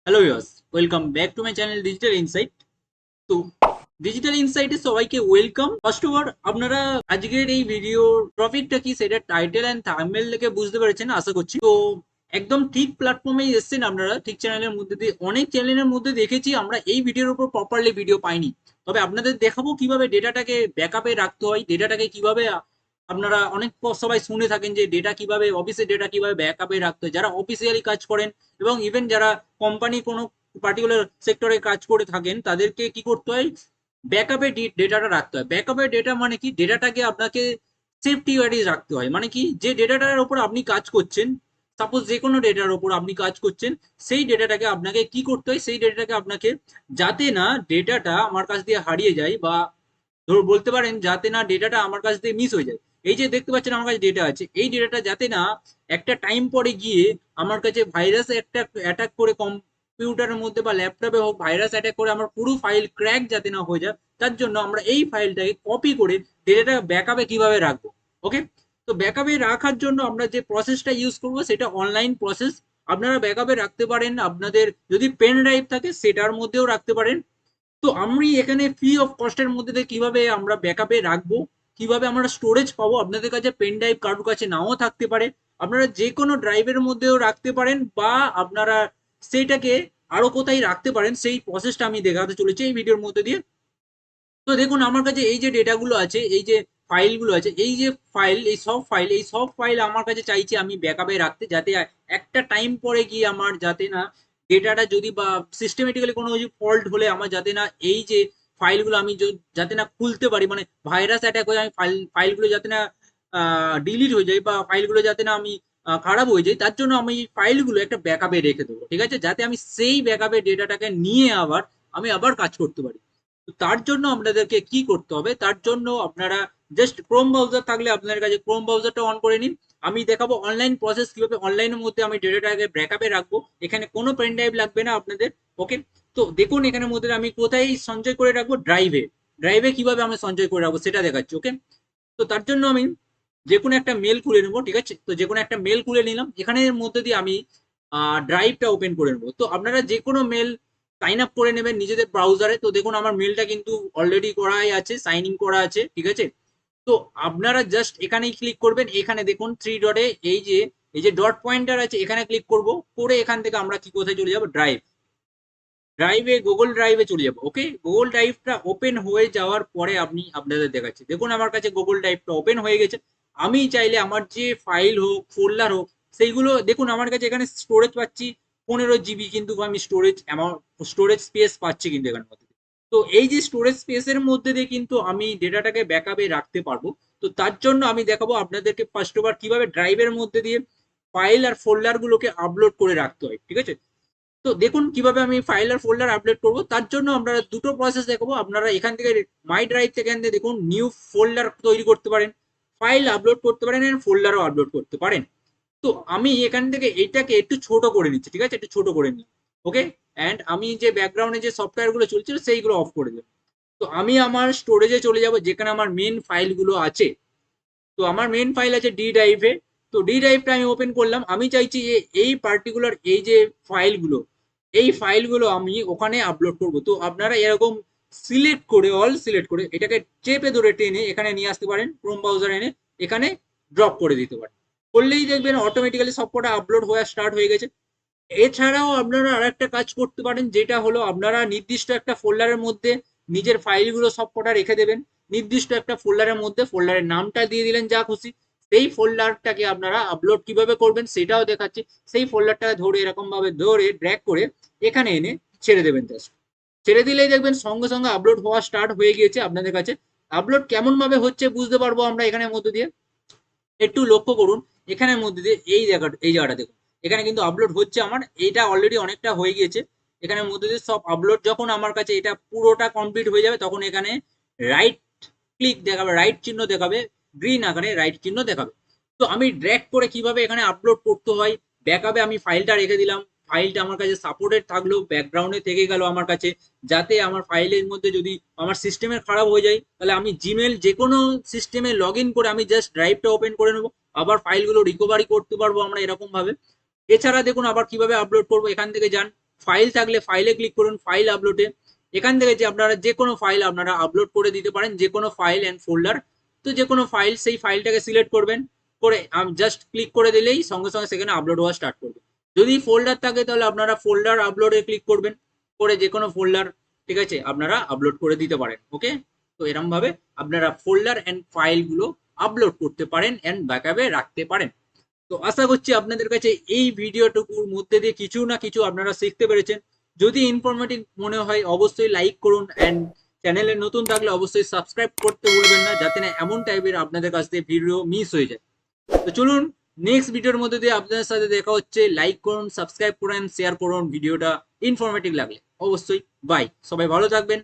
Hello viewers, welcome back to my channel digital insight. তো digital ইনসাইটে সবাইকে welcome. First of all আপনারা আজকের এই ভিডিও টপিকটা কি সেটা টাইটেল এন্ড থাম্বনেল দেখে বুঝতে পেরেছেন আশা করছি। তো একদম ঠিক প্ল্যাটফর্মেই এসেছেন আপনারা, ঠিক চ্যানেলের মধ্যে দিয়ে। অনেক চ্যানেলের মধ্যে দেখেছি আমরা এই ভিডিওর উপর প্রপারলি ভিডিও পাইনি, তবে আপনাদের দেখাবো কিভাবে ডেটাটাকে ব্যাকআপে রাখতে হয়, ডেটাটাকে কিভাবে আপনারা অনেক সবাই শুনে থাকেন যে ডেটা কিভাবে অফিসের ডেটা কিভাবে ব্যাকআপে রাখতে হয়, যারা অফিসিয়ালি কাজ করেন এবং ইভেন যারা কোম্পানি কোনো পার্টিকুলার সেক্টরে কাজ করে থাকেন তাদেরকে কি করতে হয়, ব্যাকআপে ডেটাটা রাখতে হয়। ব্যাকআপের ডেটা মানে কি, ডেটাটাকে আপনাকে সেফটি ওয়াইজ রাখতে হয়। মানে কি, যে ডেটাটার উপর আপনি কাজ করছেন, সাপোজ যে কোনো ডেটার উপর আপনি কাজ করছেন, সেই ডেটাটাকে আপনাকে কি করতে হয়, সেই ডেটাটাকে আপনাকে যাতে না ডেটাটা আমার কাছ দিয়ে হারিয়ে যায়, বা ধরো বলতে পারেন যাতে না ডেটাটা আমার কাছ দিয়ে মিস হয়ে যায়। এই যে দেখতে পাচ্ছেন আমার কাছে ডেটা আছে, এই ডেটাটা যাতে না একটা টাইম পরে গিয়ে আমার কাছে ভাইরাস একটা অ্যাটাক করে কম্পিউটারের মধ্যে বা ল্যাপটপে হোক ভাইরাস অ্যাটাক করে আমার পুরো ফাইল ক্র্যাক যাতে না হয়ে যায়, তার জন্য আমরা এই ফাইলটাকে কপি করে ডেটাটা ব্যাকআপে কিভাবে রাখবো। ওকে, তো ব্যাকআপে রাখার জন্য আমরা যে প্রসেসটা ইউজ করব সেটা অনলাইন প্রসেস। আপনারা ব্যাকআপে রাখতে পারেন আপনাদের যদি পেন ড্রাইভ থাকে সেটার মধ্যেও রাখতে পারেন। তো আমি এখানে ফ্রি অফ কস্টের মধ্যে দিয়ে কিভাবে আমরা ব্যাকআপে রাখবো, কিভাবে আমরা স্টোরেজ পাবো, আপনাদের কাছে পেন ড্রাইভ কারোর কাছে নাও থাকতে পারে, আপনারা যে কোনো ড্রাইভের মধ্যেও রাখতে পারেন, বা আপনারা সেইটাকে আরো কোথায় রাখতে পারেন, সেই প্রসেসটা আমি দেখাতে চলেছি এই ভিডিওর মধ্যে দিয়ে। তো দেখুন আমার কাছে এই যে ডেটাগুলো আছে, এই যে ফাইলগুলো আছে, এই যে ফাইল, এই সব ফাইল আমার কাছে চাইছি আমি ব্যাকআপে রাখতে, যাতে একটা টাইম পরে গিয়ে আমার যাতে না ডেটাটা যদি বা সিস্টেমেটিক্যালি কোনো ফল্ট হলে আমার যাতে না এই যে ফাইলগুলো আমি যাতে না খুলতে পারি, মানে ভাইরাস অ্যাটাক হয়ে আমি ফাইলগুলো যাতে না ডিলিট হয়ে যায়, বা ফাইলগুলো যাতে না আমি খারাপ হয়ে যায়, তার জন্য আমি এই ফাইলগুলো একটা ব্যাকআপে রেখে দেবো, ঠিক আছে, যাতে আমি সেই ব্যাকআপে ডেটাটাকে নিয়ে আবার কাজ করতে পারি। তো তার জন্য আপনাদেরকে কি করতে হবে, তার জন্য আপনারা জাস্ট ক্রোম ব্রাউজার থাকলে আপনাদের কাছে ক্রোম ব্রাউজারটা অন করে নিন। আমি দেখাবো অনলাইন প্রসেস কিভাবে অনলাইনের মধ্যে আমি ডেটাটাকে ব্যাকআপে রাখবো। এখানে কোনো পেন ড্রাইভ লাগবে না আপনাদের। ওকে, তো দেখুন এখানের মধ্যে আমি কোথায় সঞ্চয় করে রাখবো, ড্রাইভে। ড্রাইভে কিভাবে আমি সঞ্চয় করে রাখবো সেটা দেখাচ্ছি। ওকে, তো তার জন্য আমি যে কোনো একটা মেল খুলে নেবো, ঠিক আছে, তো যে কোনো একটা মেল খুলে নিলাম, এখানের মধ্যে দিয়ে আমি ড্রাইভটা ওপেন করে নেবো। তো আপনারা যে কোনো মেল সাইন আপ করে নেবেন নিজেদের ব্রাউজারে। তো দেখুন আমার মেলটা কিন্তু অলরেডি করাই আছে, সাইন ইন করা আছে, ঠিক আছে। তো আপনারা জাস্ট এখানেই ক্লিক করবেন, এখানে দেখুন থ্রি ডটে এই যে ডট পয়েন্টার আছে, এখানে ক্লিক করব, করে এখান থেকে আমরা কি কোথায় চলে যাবো, ড্রাইভ। গুগল ড্রাইভে চলে যাবো। ওকে, গুগল ড্রাইভটা ওপেন হয়ে যাওয়ার পরে আপনি আপনাদের দেখাচ্ছি, দেখুন আমার কাছে গুগল ড্রাইভটা ওপেন হয়ে গেছে। আমি চাইলে আমার যে ফাইল হোক ফোল্ডার হোক সেইগুলো দেখুন আমার কাছে এখানে স্টোরেজ পাচ্ছি 15 জিবি, কিন্তু আমি স্টোরেজ স্পেস পাচ্ছি কিন্তু এখানে মধ্যে। তো এই যে স্টোরেজ স্পেসের মধ্যে দিয়ে কিন্তু আমি ডেটাটাকে ব্যাকআপে রাখতে পারবো। তো তার জন্য আমি দেখাবো আপনাদেরকে ফার্স্ট ওভার কিভাবে ড্রাইভের মধ্যে দিয়ে ফাইল আর ফোল্ডার গুলোকে আপলোড করে রাখতে হয়, ঠিক আছে। তো দেখুন কিভাবে আমি ফাইল আর ফোল্ডার আপলোড করব, তার জন্য আমরা দুটো প্রসেস দেখাবো। আপনারা এখান থেকে মাই ড্রাইভ থেকে দেখুন নিউ ফোল্ডার তৈরি করতে পারেন, ফাইল আপলোড করতে পারেন, ফোল্ডারও আপলোড করতে পারেন। তো আমি এখান থেকে এটাকে একটু ছোট করে নিচ্ছি, ঠিক আছে, একটু ছোট করে নিই। ওকে, অ্যান্ড আমি যে ব্যাকগ্রাউন্ডে যে সফটওয়্যার গুলো চলছিল সেইগুলো অফ করে দেবো। তো আমি আমার স্টোরেজে চলে যাব যেখানে আমার মেন ফাইলগুলো আছে। তো আমার মেন ফাইল আছে ডি ড্রাইভে। তো ডি ড্রাইভটা আমি ওপেন করলাম, আমি চাইছি যে এই পার্টিকুলার এই যে ফাইলগুলো, এই ফাইলগুলো আমি ওখানে আপলোড করব। তো আপনারা এরকম সিলেক্ট করে অল সিলেক্ট করে এটাকে চেপে ধরে টেনে এখানে নিয়ে আসতে পারেন, ক্রোম ব্রাউজার এনে এখানে ড্রপ করে দিতে পারেন। করলেই দেখবেন অটোমেটিক্যালি সবকটা আপলোড হওয়া স্টার্ট হয়ে গেছে। এছাড়াও আপনারা আরেকটা কাজ করতে পারেন, যেটা হলো আপনারা নির্দিষ্ট একটা ফোল্ডারের মধ্যে নিজের ফাইলগুলো সবকটা রেখে দেবেন। নির্দিষ্ট একটা ফোল্ডারের মধ্যে ফোল্ডারের নামটা দিয়ে দিলেন যা খুশি। সেই ফোল্ডারটাকে আপনারা আপলোড কিভাবে করবেন সেটাও দেখাচ্ছি। সেই ফোল্ডারটা ধরে এরকম ভাবে ধরে ড্র্যাগ করে এখানে এনে ছেড়ে দেবেন জাস্ট। ছেড়ে দিলেই দেখবেন সঙ্গে সঙ্গে আপলোড হওয়া স্টার্ট হয়ে গিয়েছে আপনাদের কাছে। আপলোড কেমন ভাবে হচ্ছে বুঝতে পারবো আমরা এখানের মধ্যে দিয়ে। একটু লক্ষ্য করুন এখানের মধ্যে দিয়ে এই জায়গাটা দেখুন, এখানে কিন্তু আপলোড হচ্ছে আমার, এটা অলরেডি অনেকটা হয়ে গিয়েছে। এখানের মধ্যে দিয়ে সব আপলোড যখন আমার কাছে এটা পুরোটা কমপ্লিট হয়ে যাবে, তখন এখানে রাইট ক্লিক দেখাবে, রাইট চিহ্ন দেখাবে, গ্রিন আকারে রাইট চিহ্ন দেখাবে। তো আমি ড্র্যাগ করে কিভাবে এখানে আপলোড করতে হয়, ব্যাকআপে আমি ফাইলটা রেখে দিলাম, ফাইলটা আমার কাছে সাপোর্টেড থাকলো, ব্যাকগ্রাউন্ডে থেকে গেল আমার কাছে, যাতে আমার ফাইলের মধ্যে যদি আমার সিস্টেমের খারাপ হয়ে যায় তাহলে আমি জিমেল যে কোনো সিস্টেমে লগ ইন করে আমি জাস্ট ড্রাইভটা ওপেন করে নেবো, আবার ফাইলগুলো রিকভারি করতে পারবো আমরা এরকম ভাবে। এছাড়া দেখুন আবার কিভাবে আপলোড করবো, এখান থেকে যান, ফাইল থাকলে ফাইলে ক্লিক করুন, ফাইল আপলোডে। এখান থেকে যে আপনারা যে কোনো ফাইল আপনারা আপলোড করে দিতে পারেন, যে কোনো ফাইল অ্যান্ড ফোল্ডার। তো যে কোনো ফাইল, সেই ফাইলটাকে সিলেক্ট করবেন, করে জাস্ট ক্লিক করে দিলেই সঙ্গে সঙ্গে সেখানে আপলোড হওয়া স্টার্ট করবে। যদি ফোল্ডার থাকে তাহলে আপনারা ফোল্ডার আপলোডে ক্লিক করবেন, করে যে কোনো ফোল্ডার, ঠিক আছে, আপনারা আপলোড করে দিতে পারেন। ওকে, তো এরকম ভাবে আপনারা ফোল্ডার এন্ড ফাইলগুলো আপলোড করতে পারেন এন্ড ব্যাকআপে রাখতে পারেন। তো আশা করছি আপনাদের কাছে এই ভিডিওটুকুর মধ্যে দিয়ে কিছু না কিছু আপনারা শিখতে পেরেছেন। যদি ইনফরমেটিভ মনে হয় অবশ্যই লাইক করুন, এন্ড চ্যানেলে নতুন থাকলে অবশ্যই সাবস্ক্রাইব করতে ভুলবেন না, যাতে না এমন টাইপের আপনাদের কাছ থেকে ভিডিও মিস হয়ে যায়। তো চলুন নেক্সট ভিডিওর মধ্যে দিয়ে আপনাদের সাথে দেখা হচ্ছে। লাইক করুন, সাবস্ক্রাইব করুন, শেয়ার করুন ভিডিওটা, ইনফরমেটিভ লাগলে অবশ্যই। বাই, সবাই ভালো থাকবেন।